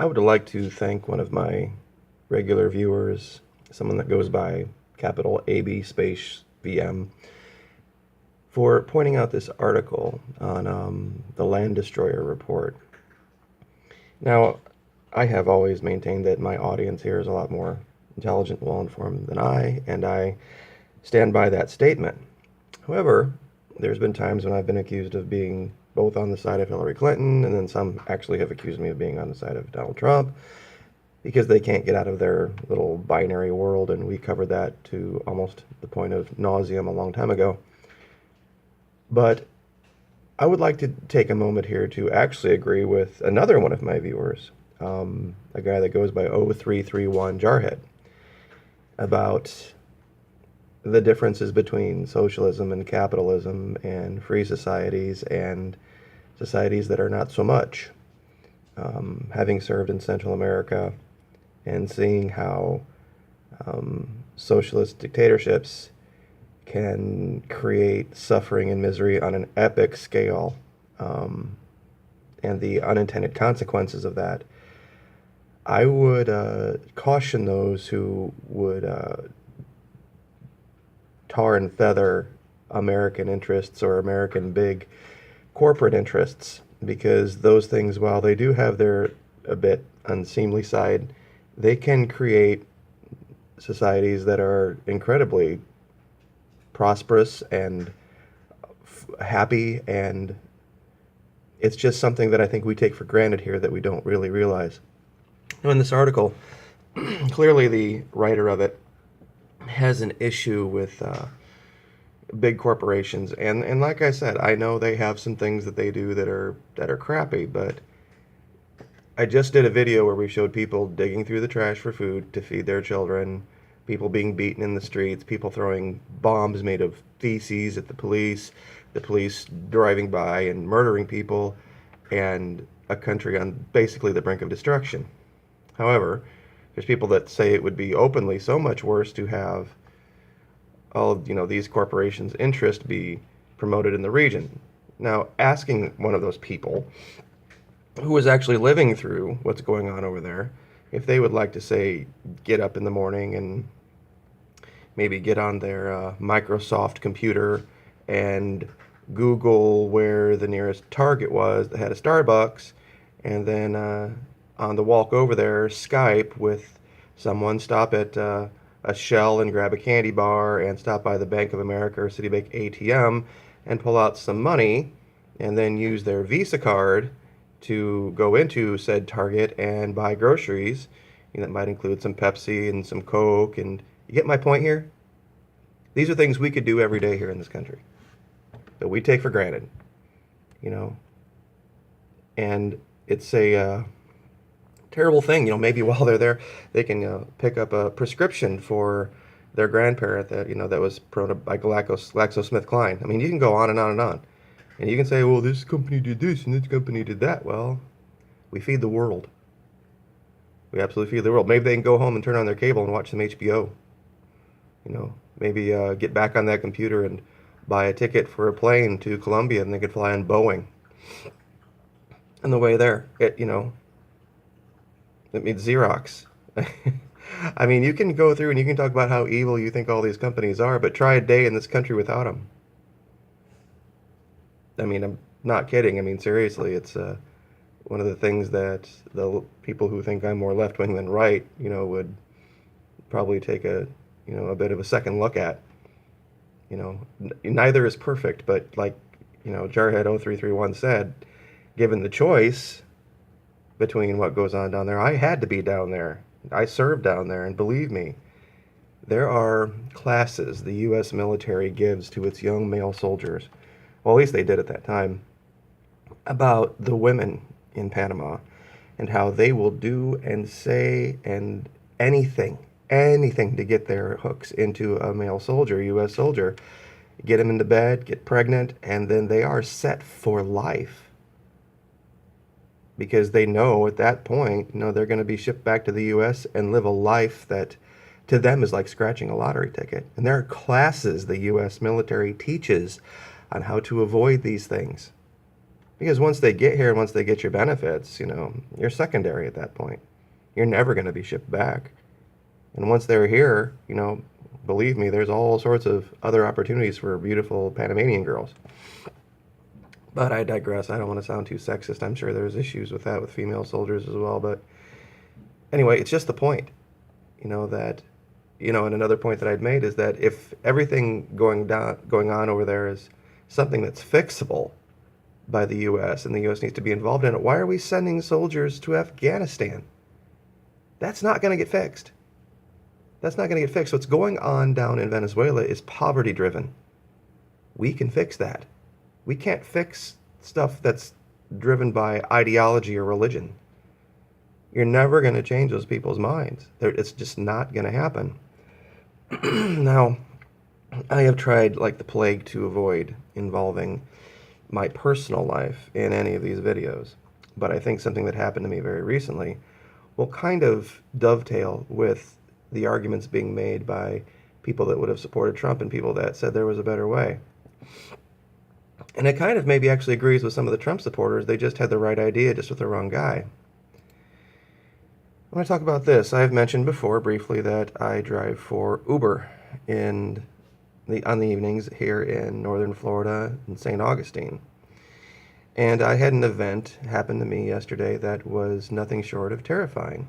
I would like to thank one of my regular viewers, someone that goes by capital AB space VM, for pointing out this article on the Land Destroyer Report. Now, I have always maintained that my audience here is a lot more intelligent and well-informed than and I stand by that statement. However, there's been times when I've been accused of being both on the side of Hillary Clinton, and then some actually have accused me of being on the side of Donald Trump because they can't get out of their little binary world, and we covered that to almost the point of nauseum a long time ago. But I would like to take a moment here to actually agree with another one of my viewers, a guy that goes by 0331 Jarhead, about the differences between socialism and capitalism and free societies and societies that are not so much. Having served in Central America and seeing how socialist dictatorships can create suffering and misery on an epic scale, and the unintended consequences of that, I would caution those who would tar and feather American interests or American big corporate interests, because those things, while they do have their a bit unseemly side, they can create societies that are incredibly prosperous and happy, and it's just something that I think we take for granted here that we don't really realize. Now, in this article, clearly the writer of it has an issue with big corporations, and like I said, I know they have some things that they do that are crappy, but I just did a video where we showed people digging through the trash for food to feed their children, people being beaten in the streets, people throwing bombs made of feces at the police driving by and murdering people, and a country on basically the brink of destruction. However, there's people that say it would be openly so much worse to have all of, these corporations' interest be promoted in the region. Now, asking one of those people who is actually living through what's going on over there, if they would like to say, get up in the morning and maybe get on their Microsoft computer and Google where the nearest Target was that had a Starbucks, and then on the walk over there, Skype with someone, stop at a Shell and grab a candy bar, and stop by the Bank of America or Citibank ATM and pull out some money, and then use their Visa card to go into said Target and buy groceries. That might include some Pepsi and some Coke, and you get my point here? These are things we could do every day here in this country that we take for granted, and it's a terrible thing. Maybe while they're there, they can pick up a prescription for their grandparent that was prone by GlaxoSmithKline. I mean, you can go on and on and on. And you can say, well, this company did this and this company did that. Well, we feed the world. We absolutely feed the world. Maybe they can go home and turn on their cable and watch some HBO. Maybe get back on that computer and buy a ticket for a plane to Colombia, and they could fly on Boeing. On the way there, it means Xerox. I mean, you can go through and you can talk about how evil you think all these companies are, but try a day in this country without them. I mean, I'm not kidding. I mean, seriously, it's one of the things that the people who think I'm more left-wing than right, would probably take a bit of a second look at. Neither is perfect, but like, Jarhead 0331 said, given the choice between what goes on down there, I had to be down there. I served down there, and believe me, there are classes the U.S. military gives to its young male soldiers, well, at least they did at that time, about the women in Panama and how they will do and say and anything to get their hooks into a male soldier, U.S. soldier, get him into bed, get pregnant, and then they are set for life. Because they know at that point, they're going to be shipped back to the U.S. and live a life that to them is like scratching a lottery ticket. And there are classes the U.S. military teaches on how to avoid these things. Because once they get here and once they get your benefits, you're secondary at that point. You're never going to be shipped back. And once they're here, believe me, there's all sorts of other opportunities for beautiful Panamanian girls. But I digress. I don't want to sound too sexist. I'm sure there's issues with that with female soldiers as well. But anyway, it's just the point, that, and another point that I'd made is that if everything going on over there is something that's fixable by the U.S. and the U.S. needs to be involved in it, why are we sending soldiers to Afghanistan? That's not going to get fixed. That's not going to get fixed. What's going on down in Venezuela is poverty driven. We can fix that. We can't fix stuff that's driven by ideology or religion. You're never going to change those people's minds. It's just not going to happen. Now, I have tried like the plague to avoid involving my personal life in any of these videos, but I think something that happened to me very recently will kind of dovetail with the arguments being made by people that would have supported Trump and people that said there was a better way. And it kind of maybe actually agrees with some of the Trump supporters. They just had the right idea, just with the wrong guy. I want to talk about this. I've mentioned before briefly that I drive for Uber on the evenings here in northern Florida in St. Augustine. And I had an event happen to me yesterday that was nothing short of terrifying.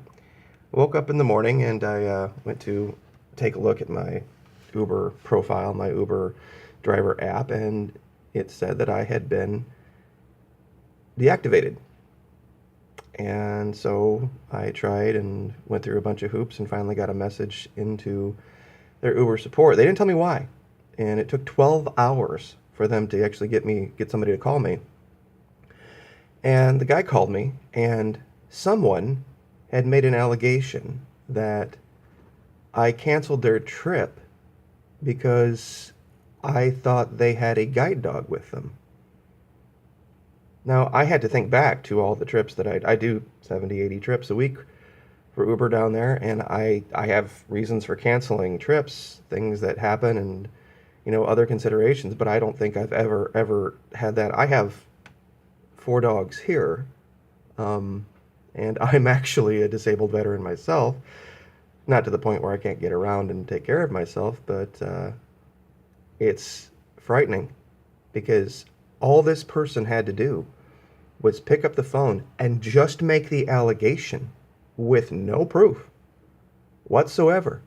I woke up in the morning and I went to take a look at my Uber profile, my Uber driver app, and it said that I had been deactivated. And so I tried and went through a bunch of hoops and finally got a message into their Uber support. They didn't tell me why. And it took 12 hours for them to actually get somebody to call me. And the guy called me, and someone had made an allegation that I canceled their trip because I thought they had a guide dog with them. Now, I had to think back to all the trips that I do 70, 80 trips a week for Uber down there, and I have reasons for canceling trips, things that happen, and other considerations, but I don't think I've ever had that. I have 4 dogs here, and I'm actually a disabled veteran myself, not to the point where I can't get around and take care of myself, but it's frightening because all this person had to do was pick up the phone and just make the allegation with no proof whatsoever.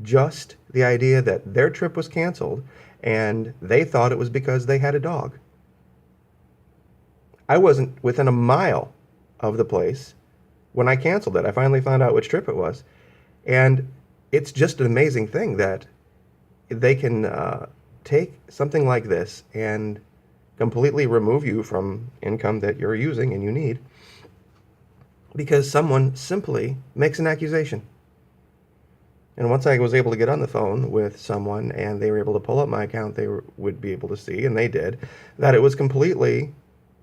Just the idea that their trip was canceled and they thought it was because they had a dog. I wasn't within a mile of the place when I canceled it. I finally found out which trip it was. And it's just an amazing thing that they can take something like this and completely remove you from income that you're using and you need because someone simply makes an accusation. And once I was able to get on the phone with someone and they were able to pull up my account, they would be able to see, and they did, that it was completely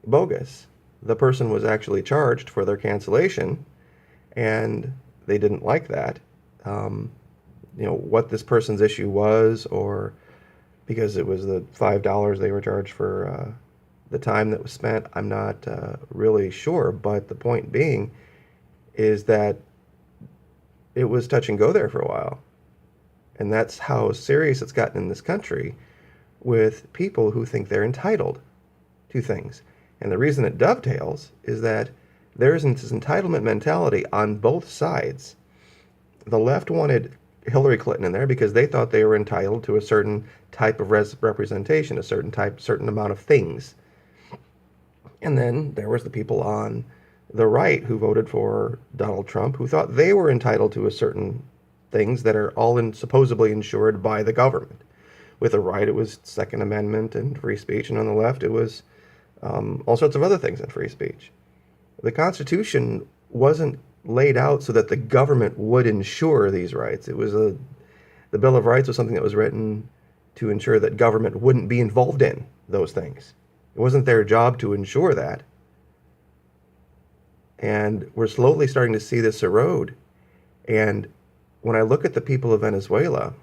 bogus. The person was actually charged for their cancellation, and they didn't like that. What this person's issue was, or because it was the $5 they were charged for the time that was spent, I'm not really sure. But the point being is that it was touch and go there for a while. And that's how serious it's gotten in this country with people who think they're entitled to things. And the reason it dovetails is that there's this entitlement mentality on both sides. The left wanted Hillary Clinton in there because they thought they were entitled to a certain type of representation, a certain amount of things. And then there was the people on the right who voted for Donald Trump who thought they were entitled to a certain things that are all supposedly insured by the government. With the right, it was Second Amendment and free speech, and on the left, it was all sorts of other things in free speech. The Constitution wasn't laid out so that the government would ensure these rights. It was the Bill of Rights was something that was written to ensure that government wouldn't be involved in those things. It wasn't their job to ensure that. And we're slowly starting to see this erode. And when I look at the people of Venezuela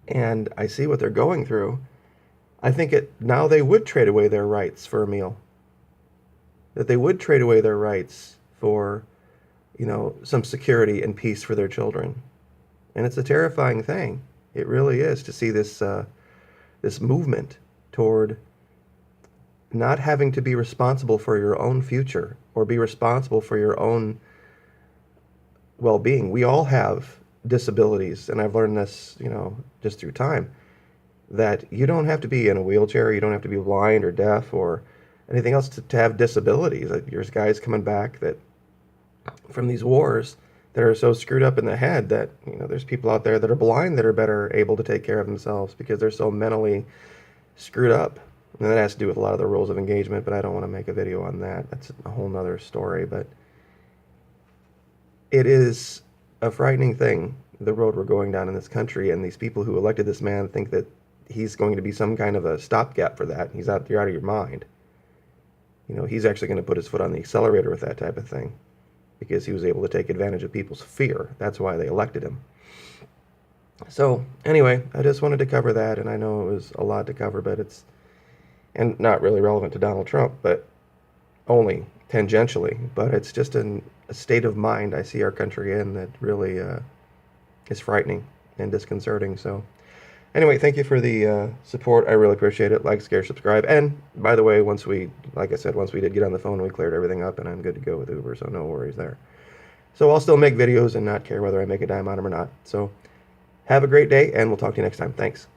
and I see what they're going through, I think now they would trade away their rights for a meal. that they would trade away their rights for, some security and peace for their children. And it's a terrifying thing. It really is, to see this movement toward not having to be responsible for your own future or be responsible for your own well-being. We all have disabilities, and I've learned this, just through time, that you don't have to be in a wheelchair, you don't have to be blind or deaf or anything else to have disabilities. There's guys coming back that from these wars that are so screwed up in the head that, there's people out there that are blind that are better able to take care of themselves because they're so mentally screwed up. And that has to do with a lot of the rules of engagement, but I don't want to make a video on that. That's a whole nother story. But it is a frightening thing, the road we're going down in this country, and these people who elected this man think that he's going to be some kind of a stopgap for that. You're out of your mind. He's actually going to put his foot on the accelerator with that type of thing because he was able to take advantage of people's fear. That's why they elected him. So anyway, I just wanted to cover that, and I know it was a lot to cover, but and not really relevant to Donald Trump, but only tangentially. But it's just a state of mind I see our country in that really is frightening and disconcerting. So anyway, thank you for the support. I really appreciate it. Like, share, subscribe. And by the way, like I said, once we did get on the phone, we cleared everything up, and I'm good to go with Uber, so no worries there. So I'll still make videos and not care whether I make a dime on them or not. So have a great day, and we'll talk to you next time. Thanks.